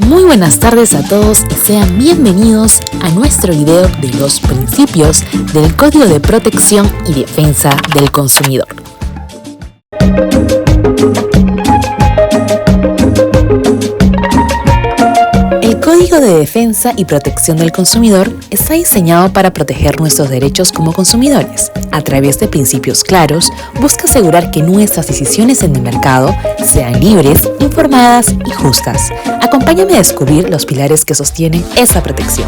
Muy buenas tardes a todos y sean bienvenidos a nuestro video de los principios del Código de Protección y Defensa del Consumidor. El Código de Defensa y Protección del Consumidor está diseñado para proteger nuestros derechos como consumidores. A través de principios claros, busca asegurar que nuestras decisiones en el mercado sean libres, informadas y justas. Acompáñame a descubrir los pilares que sostienen esa protección.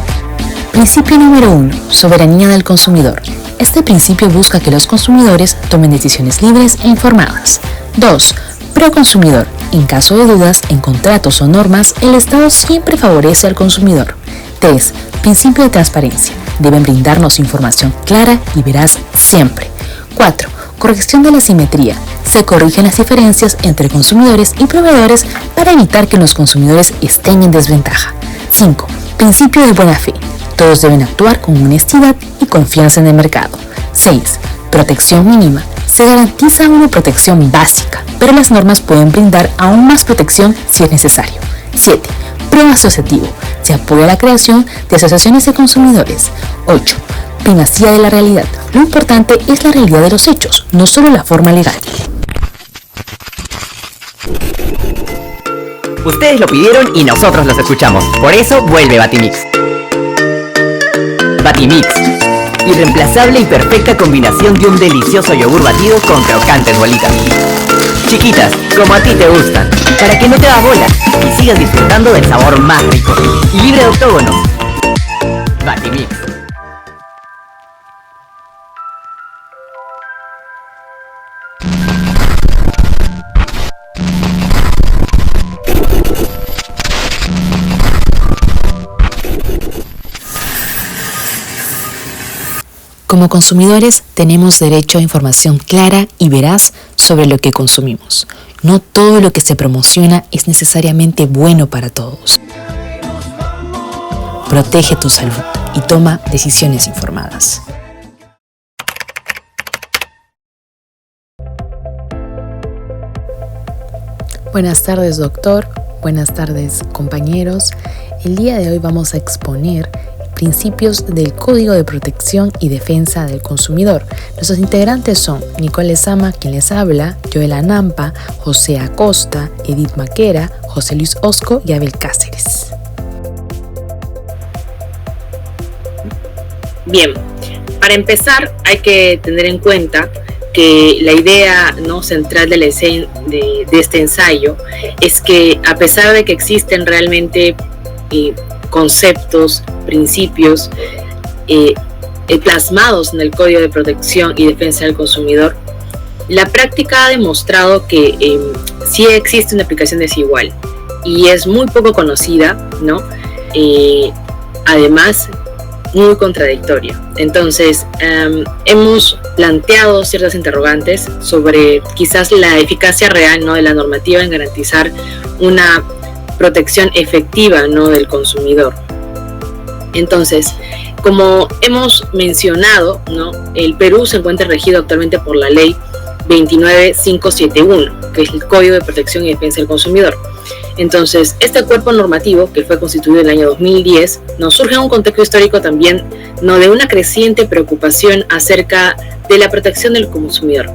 Principio número 1. Soberanía del consumidor. Este principio busca que los consumidores tomen decisiones libres e informadas. 2. Proconsumidor. En caso de dudas en contratos o normas, el Estado siempre favorece al consumidor. 3. Principio de transparencia. Deben brindarnos información clara y veraz siempre. 4. Corrección de la asimetría. Se corrigen las diferencias entre consumidores y proveedores para evitar que los consumidores estén en desventaja. 5. Principio de buena fe. Todos deben actuar con honestidad y confianza en el mercado. 6. Protección mínima. Se garantiza una protección básica, pero las normas pueden brindar aún más protección si es necesario. 7. Pro asociativo. Se apoya la creación de asociaciones de consumidores. 8. Primacía de la realidad. Lo importante es la realidad de los hechos, no solo la forma legal. Ustedes lo pidieron y nosotros los escuchamos. Por eso vuelve Batimix. Batimix. Irreemplazable y perfecta combinación de un delicioso yogur batido con crocantes bolitas. Chiquitas, como a ti te gustan, para que no te das bola y sigas disfrutando del sabor más rico y libre de octógonos. Batimix. Como consumidores, tenemos derecho a información clara y veraz sobre lo que consumimos. No todo lo que se promociona es necesariamente bueno para todos. Protege tu salud y toma decisiones informadas. Buenas tardes, doctor. Buenas tardes, compañeros. El día de hoy vamos a exponer principios del Código de Protección y Defensa del Consumidor. Nuestros integrantes son Nicole Sama, quien les habla, Joela Nampa, José Acosta, Edith Maquera, José Luis Osco y Abel Cáceres. Bien, para empezar hay que tener en cuenta que la idea central de este ensayo es que, a pesar de que existen realmente conceptos, principios plasmados en el Código de Protección y Defensa del Consumidor, la práctica ha demostrado que sí existe una aplicación desigual y es muy poco conocida, además muy contradictoria. Entonces, hemos planteado ciertas interrogantes sobre quizás la eficacia real de la normativa en garantizar una protección efectiva del consumidor. Entonces, como hemos mencionado, el Perú se encuentra regido actualmente por la Ley 29571, que es el Código de Protección y Defensa del Consumidor. Entonces, este cuerpo normativo, que fue constituido en el año 2010, surge en un contexto histórico también de una creciente preocupación acerca de la protección del consumidor,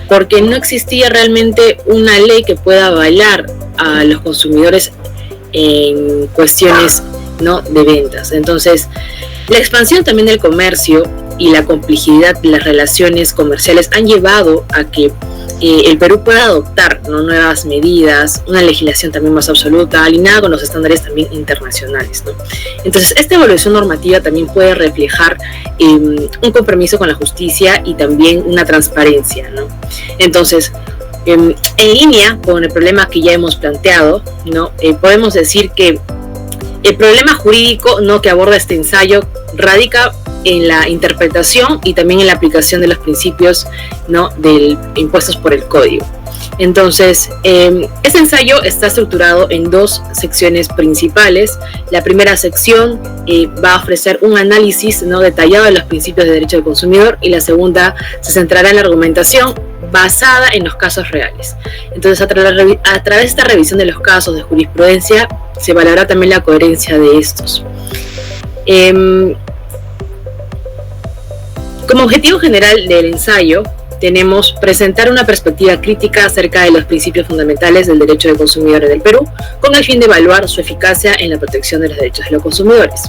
porque no existía realmente una ley que pueda avalar a los consumidores en cuestiones de ventas. Entonces, la expansión también del comercio y la complejidad de las relaciones comerciales han llevado a que el Perú pueda adoptar nuevas medidas, una legislación también más absoluta, alineada con los estándares también internacionales. Entonces, esta evolución normativa también puede reflejar un compromiso con la justicia y también una transparencia. Entonces, en línea con el problema que ya hemos planteado, podemos decir que el problema jurídico que aborda este ensayo radica en la interpretación y también en la aplicación de los principios impuestos por el Código. Entonces, este ensayo está estructurado en dos secciones principales. La primera sección va a ofrecer un análisis detallado de los principios de derecho del consumidor, y la segunda se centrará en la argumentación basada en los casos reales. Entonces, a través de esta revisión de los casos de jurisprudencia, Se evaluará también la coherencia de estos. Como objetivo general del ensayo, tenemos presentar una perspectiva crítica acerca de los principios fundamentales del derecho de consumidores del Perú, con el fin de evaluar su eficacia en la protección de los derechos de los consumidores.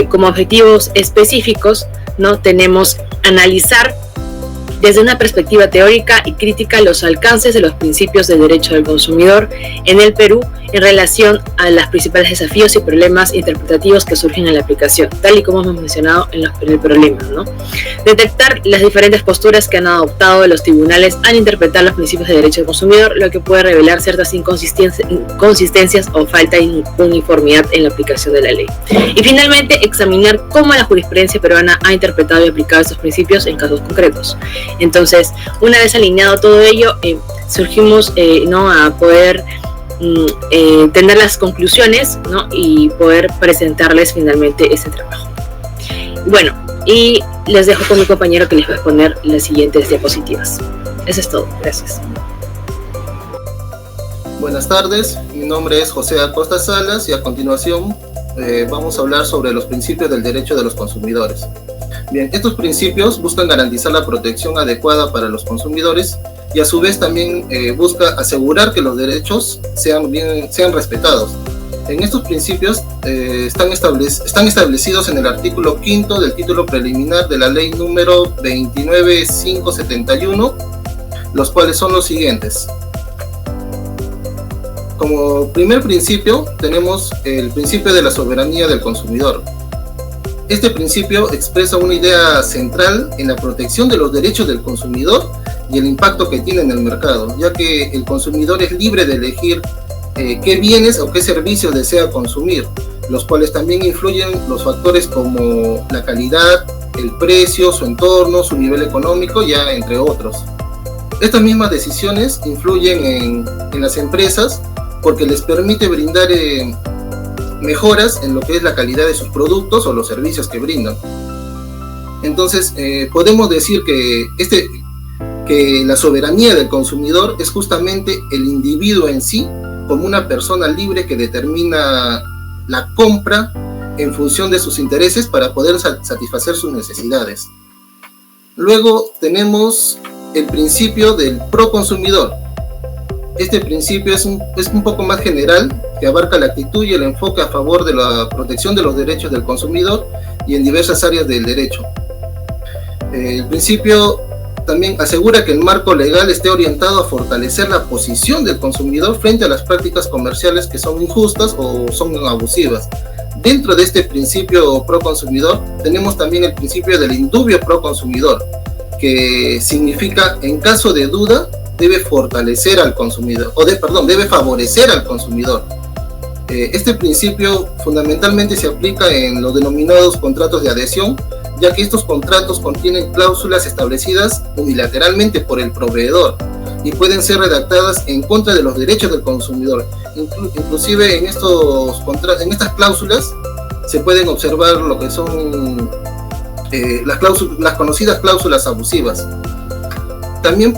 Como objetivos específicos, ¿no? Tenemos analizar desde una perspectiva teórica y crítica los alcances de los principios del derecho del consumidor en el Perú en relación a los principales desafíos y problemas interpretativos que surgen en la aplicación, tal y como hemos mencionado en el problema, ¿no? Detectar las diferentes posturas que han adoptado los tribunales al interpretar los principios del derecho del consumidor, lo que puede revelar ciertas inconsistencias o falta de uniformidad en la aplicación de la ley. Y finalmente, examinar cómo la jurisprudencia peruana ha interpretado y aplicado estos principios en casos concretos. Entonces, una vez alineado todo ello, surgimos ¿no? a poder tener las conclusiones, ¿no? Y poder presentarles finalmente este trabajo. Bueno, y les dejo con mi compañero que les va a exponer las siguientes diapositivas. Eso es todo, gracias. Buenas tardes, mi nombre es José Acosta Salas y a continuación vamos a hablar sobre los principios del derecho de los consumidores. Bien, estos principios buscan garantizar la protección adecuada para los consumidores y a su vez también busca asegurar que los derechos sean respetados. En estos principios están establecidos en el artículo 5 del título preliminar de la ley número 29571, los cuales son los siguientes. Como primer principio tenemos el principio de la soberanía del consumidor. Este principio expresa una idea central en la protección de los derechos del consumidor y el impacto que tiene en el mercado, ya que el consumidor es libre de elegir qué bienes o qué servicios desea consumir, los cuales también influyen los factores como la calidad, el precio, su entorno, su nivel económico, ya entre otros. Estas mismas decisiones influyen en las empresas porque les permite brindar mejoras en lo que es la calidad de sus productos o los servicios que brindan. Entonces, podemos decir que la soberanía del consumidor es justamente el individuo en sí, como una persona libre que determina la compra en función de sus intereses para poder satisfacer sus necesidades. Luego tenemos el principio del proconsumidor. Este principio es un poco más general, que abarca la actitud y el enfoque a favor de la protección de los derechos del consumidor y en diversas áreas del derecho. El principio también asegura que el marco legal esté orientado a fortalecer la posición del consumidor frente a las prácticas comerciales que son injustas o son abusivas. Dentro de este principio proconsumidor tenemos también el principio del indubio proconsumidor, que significa, en caso de duda, debe fortalecer al consumidor, debe favorecer al consumidor. Este principio fundamentalmente se aplica en los denominados contratos de adhesión, ya que estos contratos contienen cláusulas establecidas unilateralmente por el proveedor y pueden ser redactadas en contra de los derechos del consumidor. Inclusive en estas cláusulas se pueden observar lo que son las conocidas cláusulas abusivas. También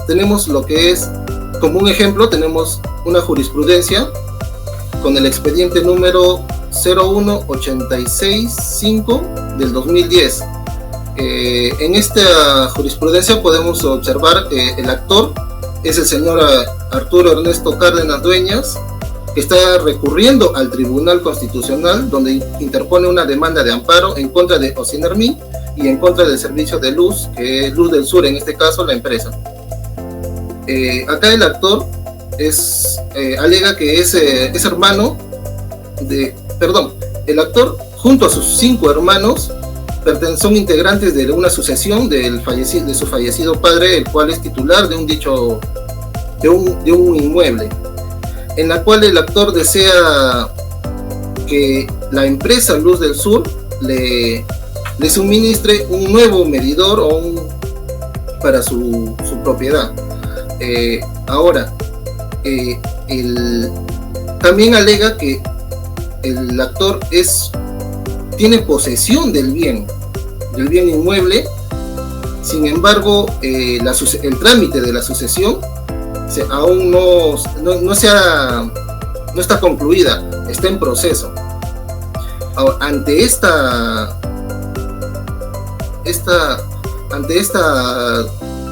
tenemos lo que es, como un ejemplo, tenemos una jurisprudencia con el expediente número 01865 del 2010. En esta jurisprudencia podemos observar que el actor es el señor Arturo Ernesto Cárdenas Dueñas, que está recurriendo al Tribunal Constitucional, donde interpone una demanda de amparo en contra de Ocinermin y en contra del servicio de luz, que es Luz del Sur, en este caso la empresa. Acá el actor alega que es hermano el actor junto a sus 5 hermanos son integrantes de una sucesión de su fallecido padre, el cual es titular de un inmueble, en la cual el actor desea que la empresa Luz del Sur le suministre un nuevo medidor para su propiedad. También alega que el actor tiene posesión del bien inmueble. Sin embargo, el trámite de la sucesión aún no se ha no está concluida, está en proceso. Ahora, ante esta,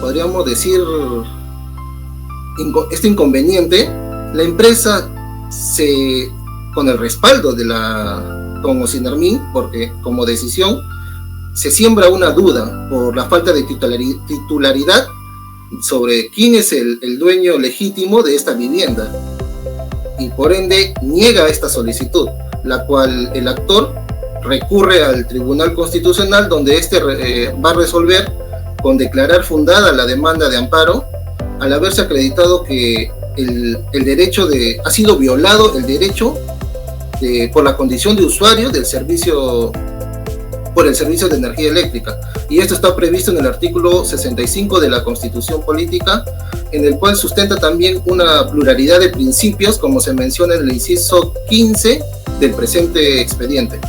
podríamos decir, este inconveniente, la empresa con el respaldo con Ocinermin, porque como decisión se siembra una duda por la falta de titularidad sobre quién es el dueño legítimo de esta vivienda, y por ende niega esta solicitud, la cual el actor recurre al Tribunal Constitucional, donde va a resolver con declarar fundada la demanda de amparo, al haberse acreditado que ha sido violado el derecho por la condición de usuario del servicio, por el servicio de energía eléctrica. Y esto está previsto en el artículo 65 de la Constitución Política, en el cual sustenta también una pluralidad de principios, como se menciona en el inciso 15 del presente expediente.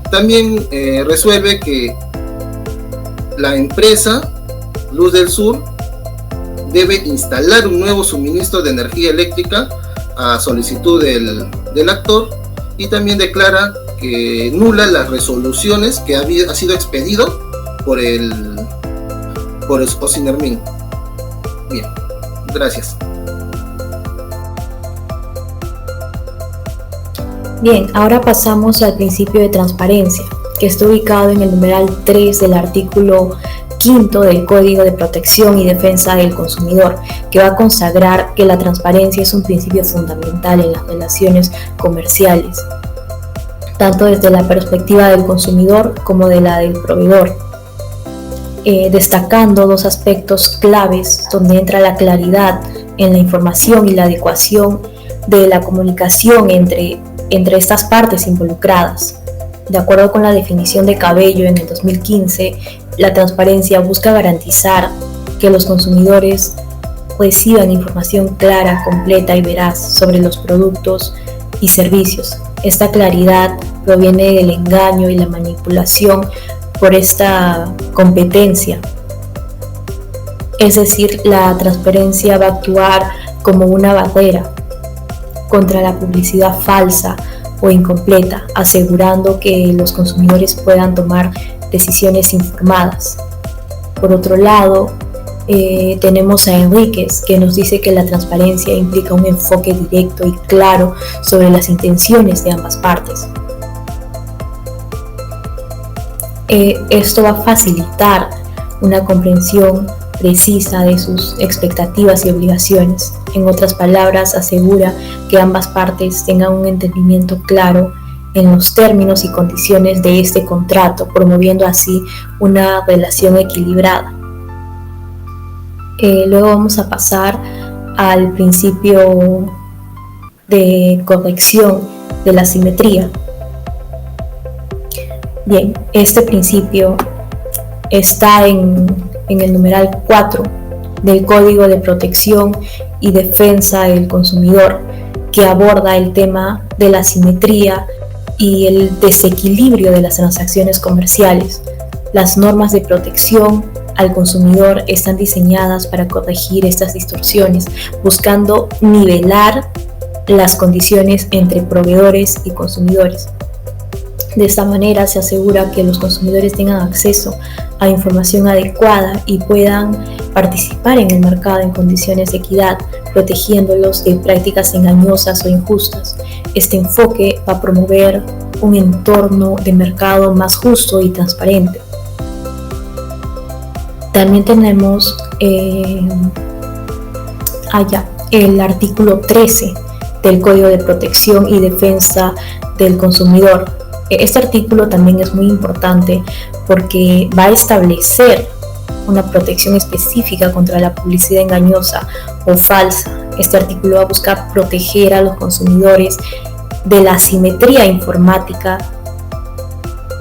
También resuelve que la empresa Luz del Sur debe instalar un nuevo suministro de energía eléctrica a solicitud del actor, y también declara que nula las resoluciones que ha sido expedido por Ocinermin. Bien, gracias. Bien, ahora pasamos al principio de transparencia, que está ubicado en el numeral 3 del artículo 5 del Código de Protección y Defensa del Consumidor, que va a consagrar que la transparencia es un principio fundamental en las relaciones comerciales, tanto desde la perspectiva del consumidor como de la del proveedor, destacando dos aspectos claves donde entra la claridad en la información y la adecuación de la comunicación entre estas partes involucradas. De acuerdo con la definición de Cabello en el 2015, la transparencia busca garantizar que los consumidores reciban información clara, completa y veraz sobre los productos y servicios. Esta claridad proviene del engaño y la manipulación por esta competencia. Es decir, la transparencia va a actuar como una barrera contra la publicidad falsa o incompleta, asegurando que los consumidores puedan tomar decisiones informadas. Por otro lado, tenemos a Enríquez, que nos dice que la transparencia implica un enfoque directo y claro sobre las intenciones de ambas partes. Esto va a facilitar una comprensión precisa de sus expectativas y obligaciones. En otras palabras, asegura que ambas partes tengan un entendimiento claro en los términos y condiciones de este contrato, promoviendo así una relación equilibrada. Luego vamos a pasar al principio de corrección de la simetría. Bien, este principio está en el numeral 4 del Código de Protección y Defensa del Consumidor, que aborda el tema de la simetría y el desequilibrio de las transacciones comerciales. Las normas de protección al consumidor están diseñadas para corregir estas distorsiones, buscando nivelar las condiciones entre proveedores y consumidores. De esta manera se asegura que los consumidores tengan acceso a información adecuada y puedan participar en el mercado en condiciones de equidad, protegiéndolos de prácticas engañosas o injustas. Este enfoque va a promover un entorno de mercado más justo y transparente. También tenemos el artículo 13 del Código de Protección y Defensa del Consumidor. Este artículo también es muy importante porque va a establecer una protección específica contra la publicidad engañosa o falsa. Este artículo va a buscar proteger a los consumidores de la asimetría informática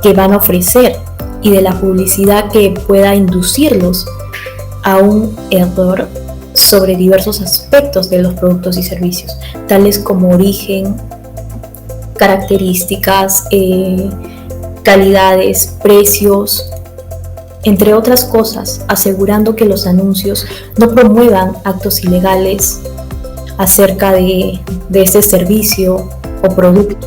que van a ofrecer y de la publicidad que pueda inducirlos a un error sobre diversos aspectos de los productos y servicios, tales como origen, características, calidades, precios, entre otras cosas, asegurando que los anuncios no promuevan actos ilegales acerca de este servicio o producto.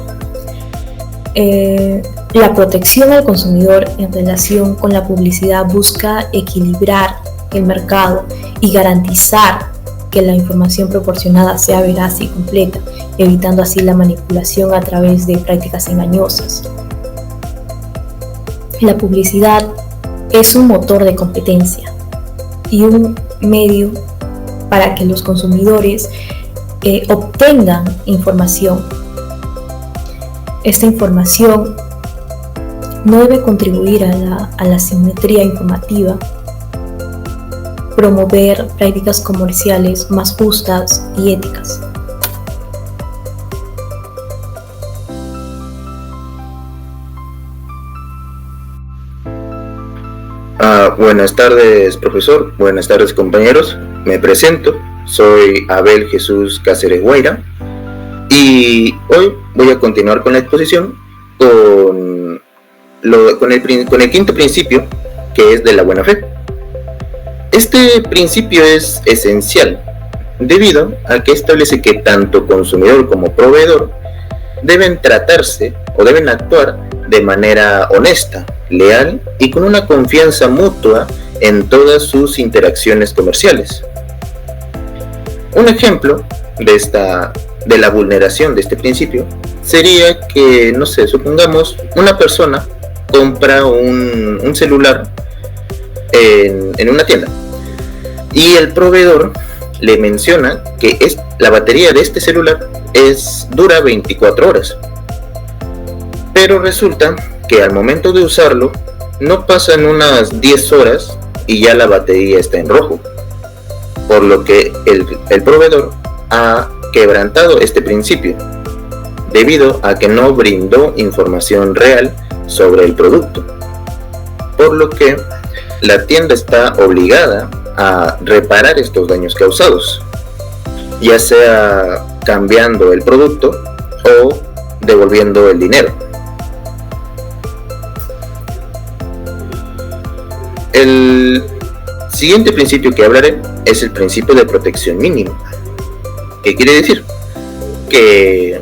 La protección al consumidor en relación con la publicidad busca equilibrar el mercado y garantizar que la información proporcionada sea veraz y completa, evitando así la manipulación a través de prácticas engañosas. La publicidad es un motor de competencia y un medio para que los consumidores obtengan información. Esta información no debe contribuir a la simetría informativa, promover prácticas comerciales más justas y éticas. Buenas tardes, profesor. Buenas tardes, compañeros. Me presento. Soy Abel Jesús Cáceres Guaira y hoy voy a continuar con la exposición con el quinto principio, que es de la buena fe. Este principio es esencial debido a que establece que tanto consumidor como proveedor deben tratarse o deben actuar de manera honesta, leal y con una confianza mutua en todas sus interacciones comerciales. Un ejemplo de la vulneración de este principio sería que, no sé, supongamos una persona compra un celular en una tienda y el proveedor le menciona que la batería de este celular dura 24 horas. Pero resulta que al momento de usarlo no pasan unas 10 horas y ya la batería está en rojo, por lo que el proveedor ha quebrantado este principio debido a que no brindó información real sobre el producto, por lo que la tienda está obligada a reparar estos daños causados, ya sea cambiando el producto o devolviendo el dinero. El siguiente principio que hablaré es el principio de protección mínima. ¿Qué quiere decir? Que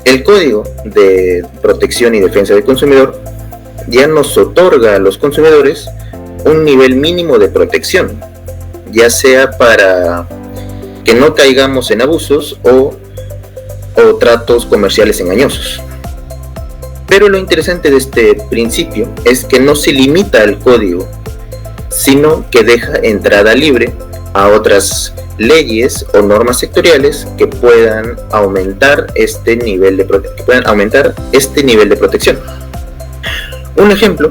el Código de Protección y Defensa del Consumidor ya nos otorga a los consumidores un nivel mínimo de protección, ya sea para que no caigamos en abusos o tratos comerciales engañosos. Pero lo interesante de este principio es que no se limita al código, sino que deja entrada libre a otras leyes o normas sectoriales que puedan aumentar este nivel de protección. Un ejemplo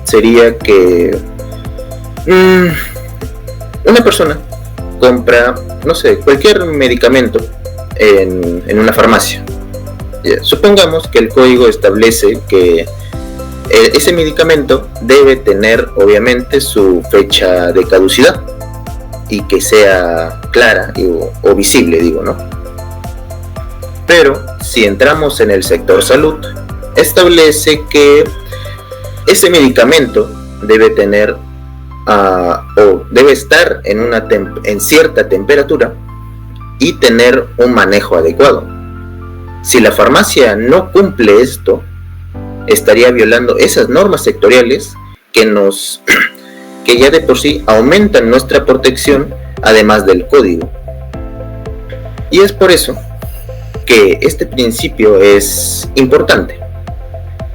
sería que una persona compra, no sé, cualquier medicamento en una farmacia. Supongamos que el código establece que ese medicamento debe tener obviamente su fecha de caducidad y que sea clara o visible, ¿no? Pero si entramos en el sector salud, establece que ese medicamento debe tener o debe estar en cierta temperatura y tener un manejo adecuado. Si la farmacia no cumple esto, estaría violando esas normas sectoriales que ya de por sí aumentan nuestra protección, además del código. Y es por eso que este principio es importante,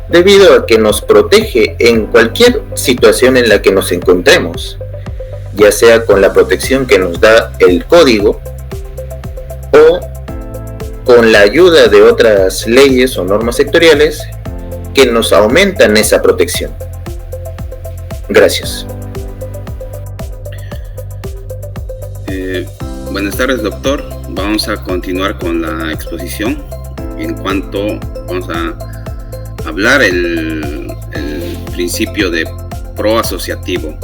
debido a que nos protege en cualquier situación en la que nos encontremos, ya sea con la protección que nos da el código o con la ayuda de otras leyes o normas sectoriales que nos aumentan esa protección. Gracias. Buenas tardes, doctor. Vamos a continuar con la exposición. Vamos a hablar el principio de proasociativo.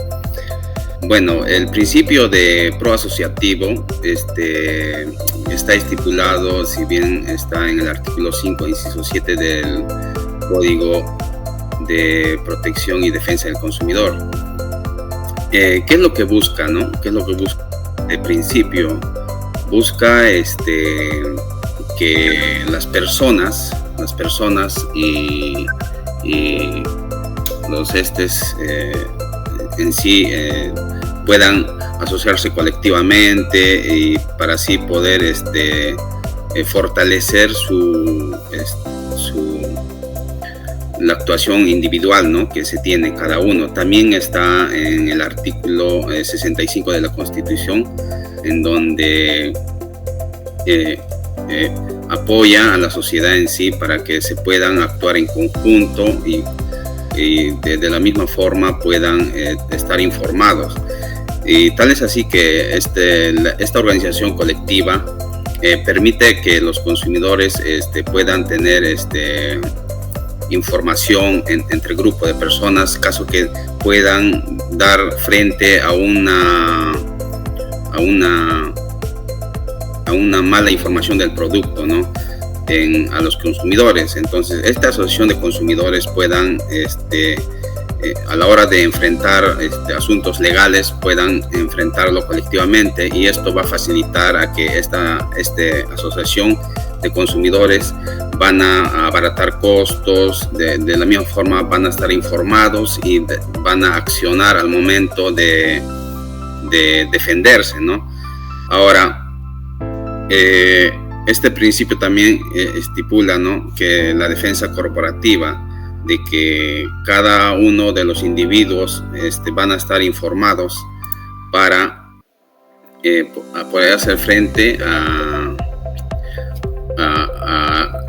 Bueno, el principio de proasociativo está estipulado, si bien está en el artículo 5, inciso 7 del Código de Protección y Defensa del Consumidor. ¿Qué es lo que busca, no? ¿Qué es lo que busca el principio busca que las personas y los en sí puedan asociarse colectivamente y para así poder fortalecer la actuación individual, ¿no?, que se tiene cada uno. También está en el artículo 65 de la Constitución, en donde apoya a la sociedad en sí para que se puedan actuar en conjunto y de la misma forma puedan estar informados. Y tal es así que esta organización colectiva permite que los consumidores puedan tener información entre grupos de personas, caso que puedan dar frente a una mala información del producto, ¿no?, a los consumidores. Entonces, esta asociación de consumidores puedan, a la hora de enfrentar asuntos legales, puedan enfrentarlo colectivamente, y esto va a facilitar a que esta asociación de consumidores van a abaratar costos, de la misma forma van a estar informados y van a accionar al momento de defenderse, ¿no? Ahora, este principio también estipula, ¿no?, que la defensa corporativa, de que cada uno de los individuos van a estar informados para poder hacer frente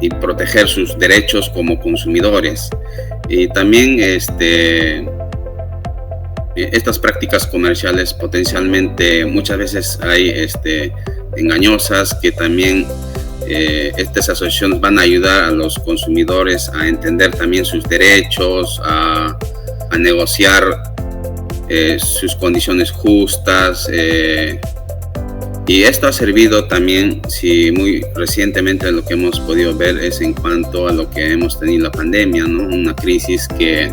y proteger sus derechos como consumidores. Y también estas prácticas comerciales potencialmente muchas veces hay engañosas, que también estas asociaciones van a ayudar a los consumidores a entender también sus derechos, a negociar sus condiciones justas, y esto ha servido también, muy recientemente lo que hemos podido ver es en cuanto a lo que hemos tenido la pandemia, ¿no?, una crisis que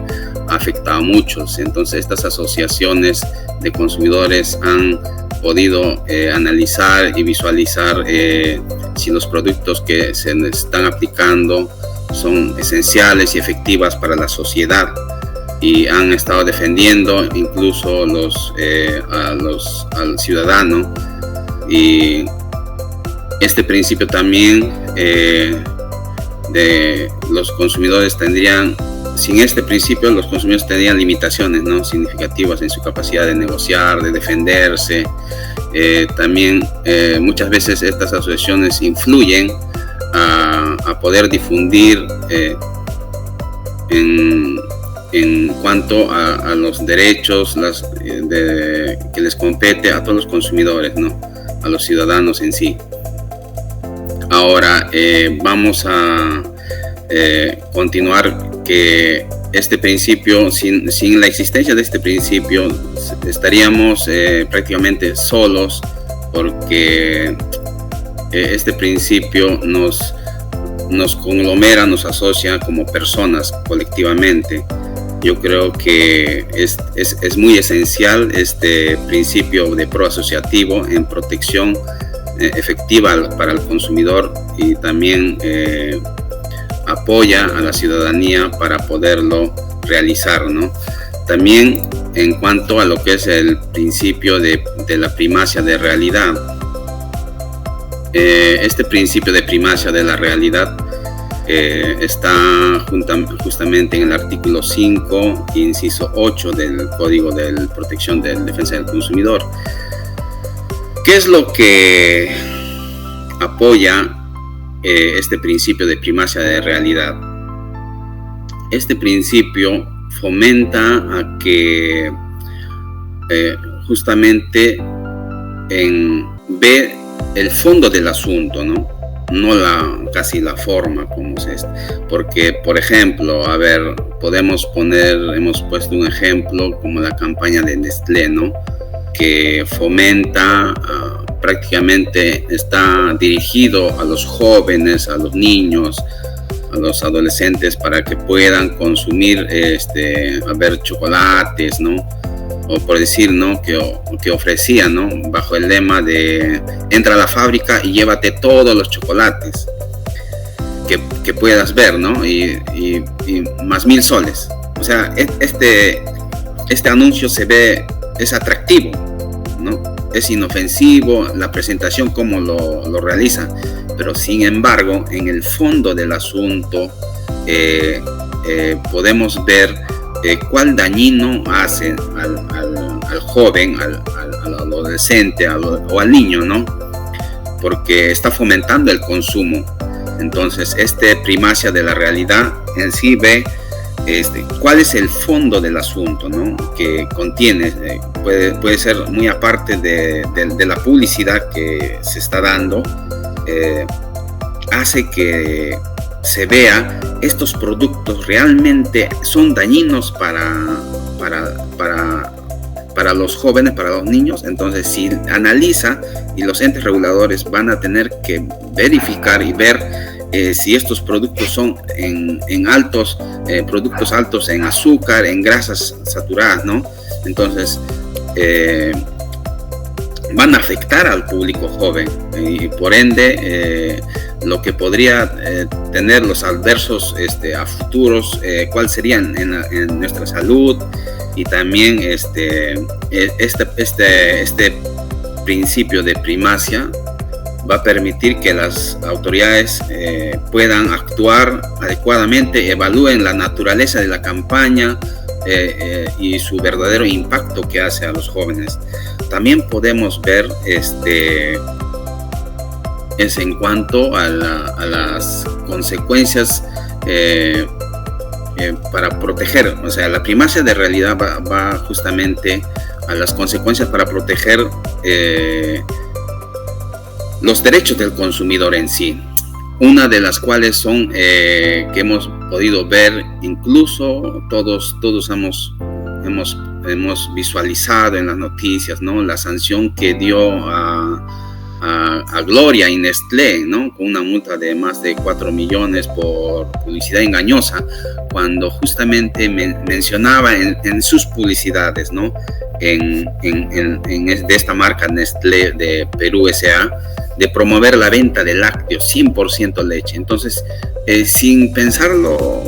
ha afectado a muchos. Entonces, estas asociaciones de consumidores han podido analizar y visualizar si los productos que se están aplicando son esenciales y efectivas para la sociedad, y han estado defendiendo incluso al ciudadano. Y este principio también de los consumidores sin este principio los consumidores tendrían limitaciones, ¿no?, significativas en su capacidad de negociar, de defenderse. También muchas veces estas asociaciones influyen a poder difundir en cuanto a los derechos que les compete a todos los consumidores, ¿no?, a los ciudadanos en sí. Ahora vamos a continuar que este principio, sin la existencia de este principio, estaríamos prácticamente solos, porque este principio nos conglomera, nos asocia como personas colectivamente. Yo creo que es muy esencial este principio de proasociativo en protección efectiva para el consumidor, y también apoya a la ciudadanía para poderlo realizar, ¿no? También en cuanto a lo que es el principio de la primacia de realidad. Este principio de primacia de la realidad está justamente en el artículo 5, inciso 8 del Código de Protección de Defensa del Consumidor. ¿Qué es lo que apoya este principio de primacia de realidad? Este principio fomenta a que justamente ve el fondo del asunto, ¿no? No casi la forma como es, porque, por ejemplo, hemos puesto un ejemplo como la campaña de Nestlé, ¿no?, que fomenta, prácticamente está dirigido a los jóvenes, a los niños, a los adolescentes, para que puedan consumir chocolates, ¿no?, o por decir, ¿no? que ofrecía, ¿no? Bajo el lema de entra a la fábrica y llévate todos los chocolates que puedas ver, ¿no? Y más 1.000 soles. O sea, este anuncio es atractivo, ¿no? Es inofensivo, la presentación como lo realiza, pero sin embargo, en el fondo del asunto podemos ver cuál dañino hace al joven, al adolescente o al niño, ¿no? Porque está fomentando el consumo. Entonces, primacia de la realidad en sí ve cuál es el fondo del asunto, ¿no? Que contiene, puede ser muy aparte de la publicidad que se está dando, hace que se vea estos productos realmente son dañinos para los jóvenes, para los niños. Entonces, si analiza, y los entes reguladores van a tener que verificar y ver si estos productos son en altos, productos altos en azúcar, en grasas saturadas, ¿no? Entonces, van a afectar al público joven y por ende lo que podría tener los adversos a futuros, cuál serían en nuestra salud, y también este principio de primacia va a permitir que las autoridades puedan actuar adecuadamente, evalúen la naturaleza de la campaña y su verdadero impacto que hace a los jóvenes. También podemos ver es en cuanto a las consecuencias para proteger, o sea, la primacia de realidad va justamente a las consecuencias para proteger los derechos del consumidor en sí. Una de las cuales son que hemos podido ver, incluso todos hemos visualizado en las noticias, ¿no? La sanción que dio a Gloria y Nestlé, ¿no? Con una multa de más de 4 millones por publicidad engañosa, cuando justamente mencionaba en sus publicidades, ¿no? De esta marca Nestlé de Perú S.A., de promover la venta de lácteos 100% leche. Entonces, sin pensarlo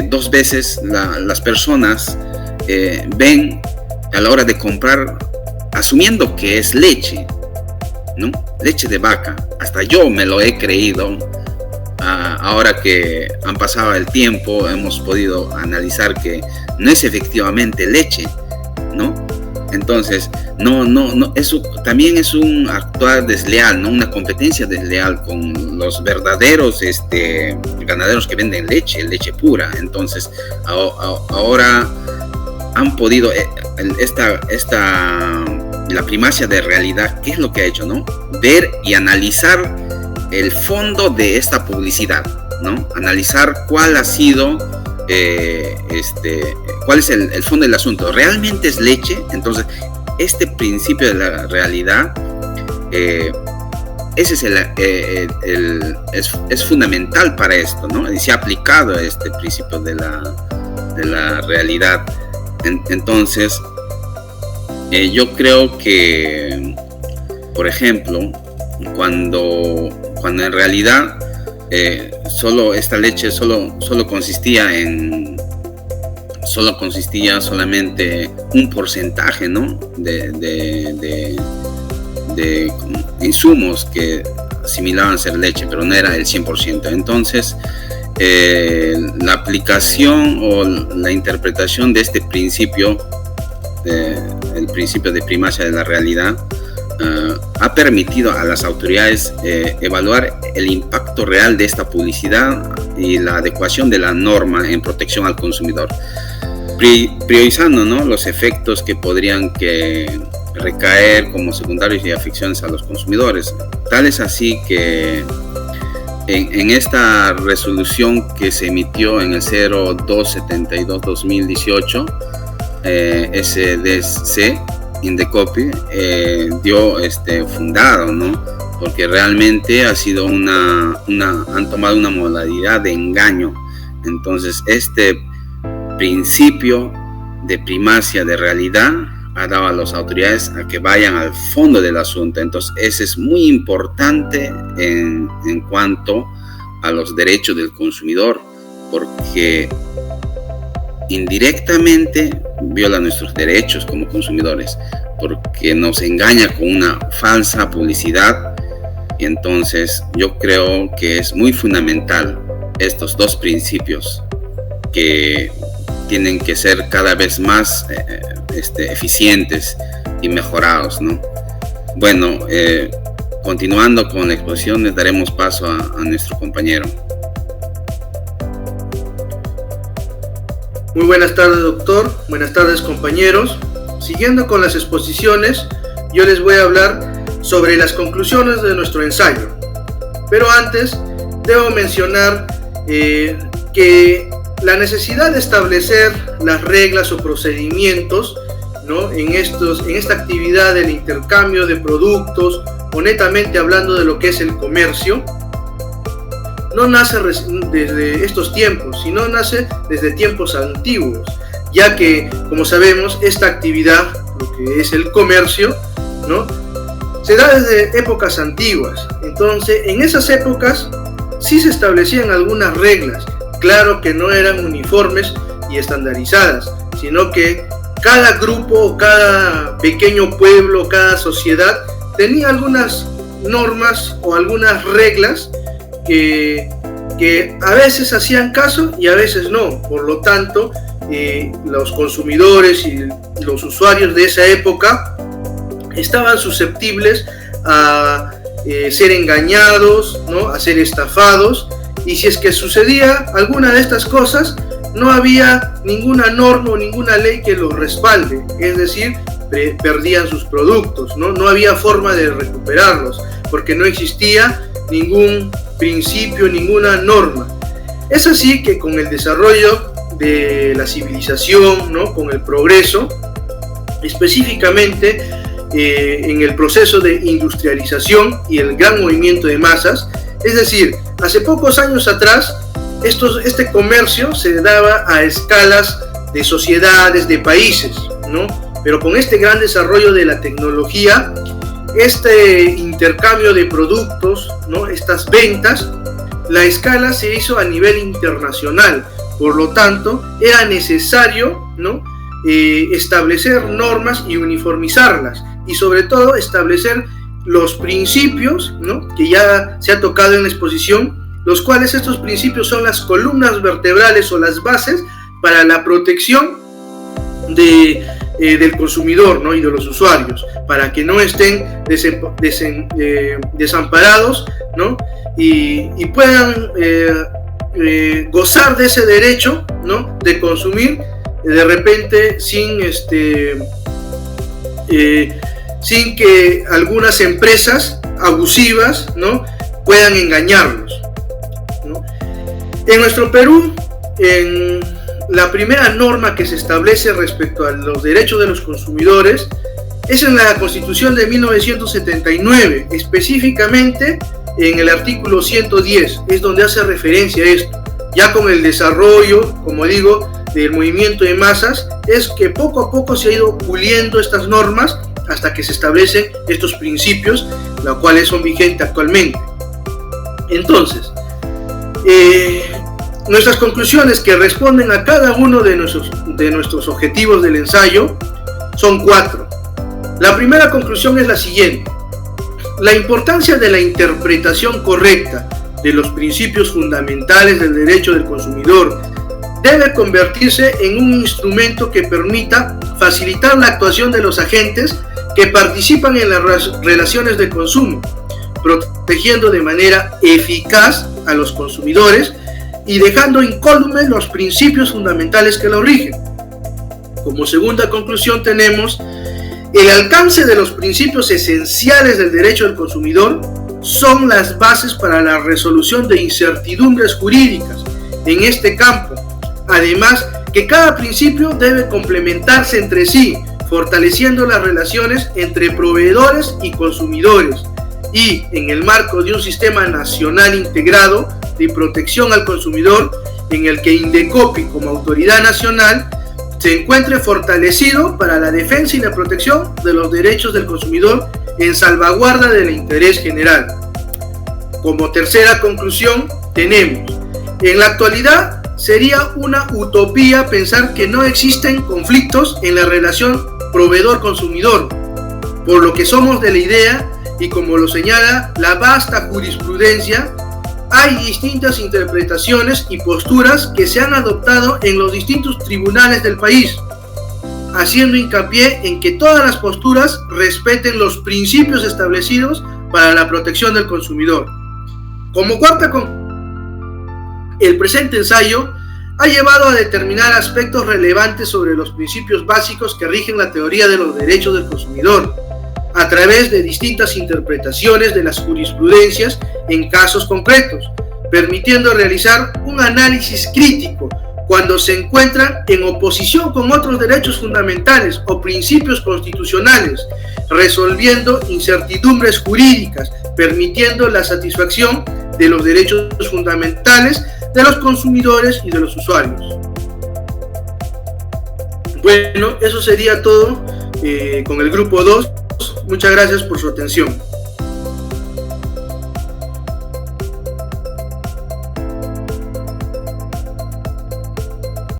dos veces, las personas ven a la hora de comprar, asumiendo que es leche, ¿no? Leche de vaca. Hasta yo me lo he creído. Ahora que han pasado el tiempo, hemos podido analizar que no es efectivamente leche, ¿no? Entonces, no, eso también es un actuar desleal, ¿no? Una competencia desleal con los verdaderos ganaderos que venden leche pura. Entonces, ahora han podido la primacia de realidad, ¿qué es lo que ha hecho, no? Ver y analizar el fondo de esta publicidad, ¿no? Analizar cuál ha sido cuál es el fondo del asunto. ¿Realmente es leche? Entonces, este principio de la realidad, ese es fundamental para esto, ¿no? Y se ha aplicado este principio de la realidad. Entonces, yo creo que, por ejemplo, cuando en realidad esta leche solo consistía solamente un porcentaje, ¿no? de insumos que asimilaban ser leche, pero no era el 100%. Entonces, la aplicación o la interpretación de este principio, el principio de primacia de la realidad, ha permitido a las autoridades evaluar el impacto real de esta publicidad y la adecuación de la norma en protección al consumidor, priorizando, ¿no? los efectos que podrían recaer como secundarios y afecciones a los consumidores. Tal es así que en esta resolución que se emitió en el 0272-2018, SDC Indecopi dio fundado, ¿no? Porque realmente ha sido han tomado una modalidad de engaño. Entonces, este principio de primacia de realidad ha dado a las autoridades a que vayan al fondo del asunto. Entonces, eso es muy importante en cuanto a los derechos del consumidor, porque indirectamente viola nuestros derechos como consumidores, porque nos engaña con una falsa publicidad. Y entonces yo creo que es muy fundamental estos dos principios que tienen que ser cada vez más eficientes y mejorados, ¿no? Bueno, continuando con la exposición, les daremos paso a nuestro compañero. Muy buenas tardes, doctor. Buenas tardes, compañeros. Siguiendo con las exposiciones, yo les voy a hablar sobre las conclusiones de nuestro ensayo. Pero antes, debo mencionar que la necesidad de establecer las reglas o procedimientos, ¿no?, en esta actividad del intercambio de productos, o netamente hablando de lo que es el comercio, no nace desde estos tiempos, sino nace desde tiempos antiguos, ya que, como sabemos, esta actividad, lo que es el comercio, ¿no?, se da desde épocas antiguas. Entonces, en esas épocas sí se establecían algunas reglas, claro que no eran uniformes y estandarizadas, sino que cada grupo, cada pequeño pueblo, cada sociedad tenía algunas normas o algunas reglas que a veces hacían caso y a veces no. Por lo tanto, los consumidores y los usuarios de esa época estaban susceptibles a ser engañados, ¿no?, a ser estafados, y si es que sucedía alguna de estas cosas, no había ninguna norma o ninguna ley que los respalde, es decir, perdían sus productos, no había forma de recuperarlos, porque no existía ningún principio, ninguna norma. Es así que con el desarrollo de la civilización, ¿no?, con el progreso, específicamente en el proceso de industrialización y el gran movimiento de masas, es decir, hace pocos años atrás, este comercio se daba a escalas de sociedades, de países, ¿no? Pero con este gran desarrollo de la tecnología, este intercambio de productos, ¿no?, estas ventas, la escala se hizo a nivel internacional. Por lo tanto, era necesario, ¿no?, establecer normas y uniformizarlas, y sobre todo establecer los principios, ¿no?, que ya se ha tocado en la exposición, los cuales estos principios son las columnas vertebrales o las bases para la protección del consumidor, ¿no?, y de los usuarios, para que no estén desamparados, ¿no?, y puedan gozar de ese derecho, ¿no?, de consumir de repente sin que algunas empresas abusivas, ¿no?, puedan engañarlos, ¿no? En nuestro Perú, en la primera norma que se establece respecto a los derechos de los consumidores es en la Constitución de 1979, específicamente en el artículo 110, es donde hace referencia a esto. Ya con el desarrollo, como digo, del movimiento de masas, es que poco a poco se ha ido puliendo estas normas hasta que se establecen estos principios, los cuales son vigentes actualmente. Entonces, nuestras conclusiones, que responden a cada uno de nuestros objetivos del ensayo, son 4. La primera conclusión es la siguiente: la importancia de la interpretación correcta de los principios fundamentales del derecho del consumidor debe convertirse en un instrumento que permita facilitar la actuación de los agentes que participan en las relaciones de consumo, protegiendo de manera eficaz a los consumidores y dejando incólumes los principios fundamentales que lo rigen. Como segunda conclusión tenemos: el alcance de los principios esenciales del derecho del consumidor son las bases para la resolución de incertidumbres jurídicas en este campo. Además, que cada principio debe complementarse entre sí, fortaleciendo las relaciones entre proveedores y consumidores, y en el marco de un sistema nacional integrado de protección al consumidor, en el que Indecopi, como autoridad nacional, se encuentre fortalecido para la defensa y la protección de los derechos del consumidor en salvaguarda del interés general. Como tercera conclusión, tenemos: en la actualidad sería una utopía pensar que no existen conflictos en la relación proveedor-consumidor, por lo que somos de la idea, y como lo señala la vasta jurisprudencia, hay distintas interpretaciones y posturas que se han adoptado en los distintos tribunales del país, haciendo hincapié en que todas las posturas respeten los principios establecidos para la protección del consumidor. Como cuarta conclusión, el presente ensayo ha llevado a determinar aspectos relevantes sobre los principios básicos que rigen la teoría de los derechos del consumidor, a través de distintas interpretaciones de las jurisprudencias en casos concretos, permitiendo realizar un análisis crítico cuando se encuentran en oposición con otros derechos fundamentales o principios constitucionales, resolviendo incertidumbres jurídicas, permitiendo la satisfacción de los derechos fundamentales de los consumidores y de los usuarios. Bueno, eso sería todo con el grupo 2. Muchas gracias por su atención.